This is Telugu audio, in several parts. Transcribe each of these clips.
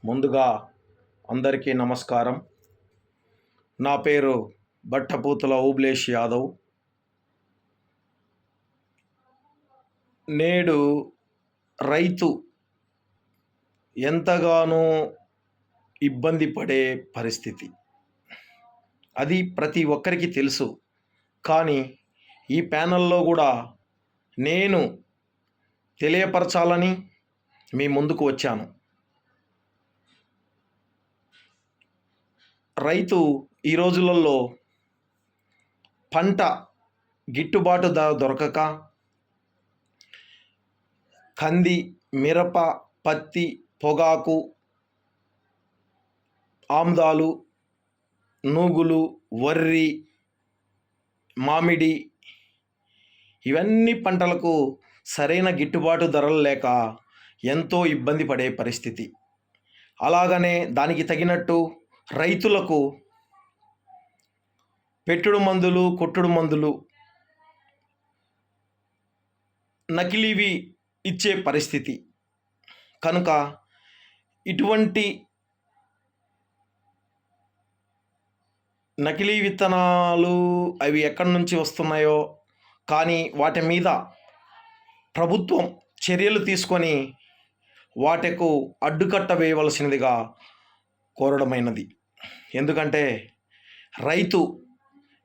ముందుగా అందరికీ నమస్కారం. నా పేరు బట్టపూతుల ఓబులేష్ యాదవ్. నేడు రైతు ఎంతగానో ఇబ్బంది పడే పరిస్థితి. అది ప్రతి ఒక్కరికి తెలుసు. కానీ ఈ ప్యానెల్లో కూడా నేను తెలియపరచాలని మీ ముందుకు వచ్చాను. రైతు ఈ రోజులలో పంట గిట్టుబాటు ధర దొరకక కంది, మిరప, పత్తి, పొగాకు, ఆముదాలు, నూగులు, వరి, మామిడి ఇవన్నీ పంటలకు సరైన గిట్టుబాటు ధరలు లేక ఎంతో ఇబ్బంది పడే పరిస్థితి. అలాగనే దానికి తగినట్టు రైతులకు పెట్టుడు మందులు, కొట్టుడు మందులు నకిలీవి ఇచ్చే పరిస్థితి. కనుక ఇటువంటి నకిలీ విత్తనాలు అవి ఎక్కడి నుంచి వస్తున్నాయో కానీ వాటి మీద ప్రభుత్వం చర్యలు తీసుకొని వాటికు అడ్డుకట్ట వేయవలసినదిగా కోరడమైనది. ఎందుకంటే రైతు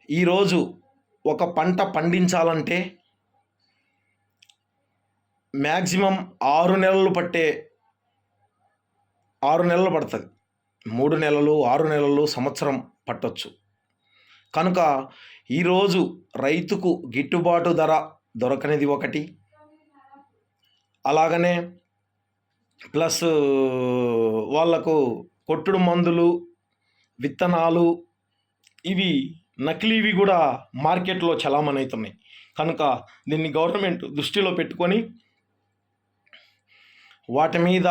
ఈరోజు ఒక పంట పండించాలంటే మ్యాక్సిమం 6 నెలలు పడుతుంది. 3 నెలలు, 6 నెలలు, సంవత్సరం పట్టొచ్చు. కనుక ఈరోజు రైతుకు గిట్టుబాటు ధర దొరకనిది ఒకటి, అలాగనే ప్లస్ వాళ్లకు కొట్టుడు మందులు, విత్తనాలు ఇవి నకిలీవి కూడా మార్కెట్లో చలామణి అవుతున్నాయి. కనుక దీన్ని గవర్నమెంట్ దృష్టిలో పెట్టుకొని వాటి మీద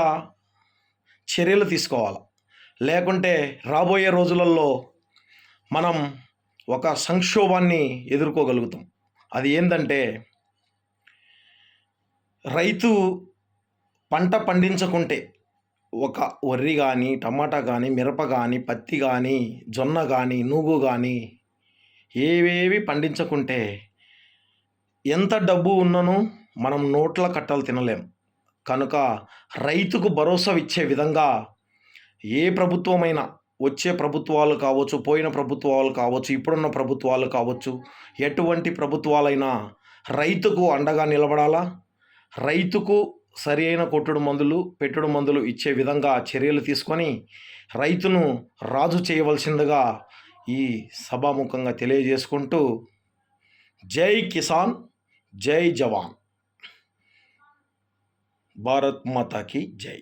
చర్యలు తీసుకోవాలి. లేకుంటే రాబోయే రోజులలో మనం ఒక సంక్షోభాన్ని ఎదుర్కోగలుగుతాం. అది ఏంటంటే రైతు పంట పండించకుంటే ఒక వరి కానీ, టమాటా కానీ, మిరప కానీ, పత్తి కానీ, జొన్న కానీ, నూగు కానీ ఏవేవి పండించకుంటే ఎంత డబ్బు ఉన్నను మనం నోట్ల కట్టలు తినలేం. కనుక రైతుకు భరోసా ఇచ్చే విధంగా ఏ ప్రభుత్వమైనా, వచ్చే ప్రభుత్వాలు కావచ్చు, పోయిన ప్రభుత్వాలు కావచ్చు, ఇప్పుడున్న ప్రభుత్వాలు కావచ్చు, ఎటువంటి ప్రభుత్వాలైనా రైతుకు అండగా నిలబడాలా. రైతుకు సరి అయిన కొట్టుడు మందులు, పెట్టుడు మందులు ఇచ్చే విధంగా చర్యలు తీసుకొని రైతును రాజు చేయవలసిందిగా ఈ సభాముఖంగా తెలియజేసుకుంటూ, జై కిసాన్, జై జవాన్, భారత్ మాతాకి జై.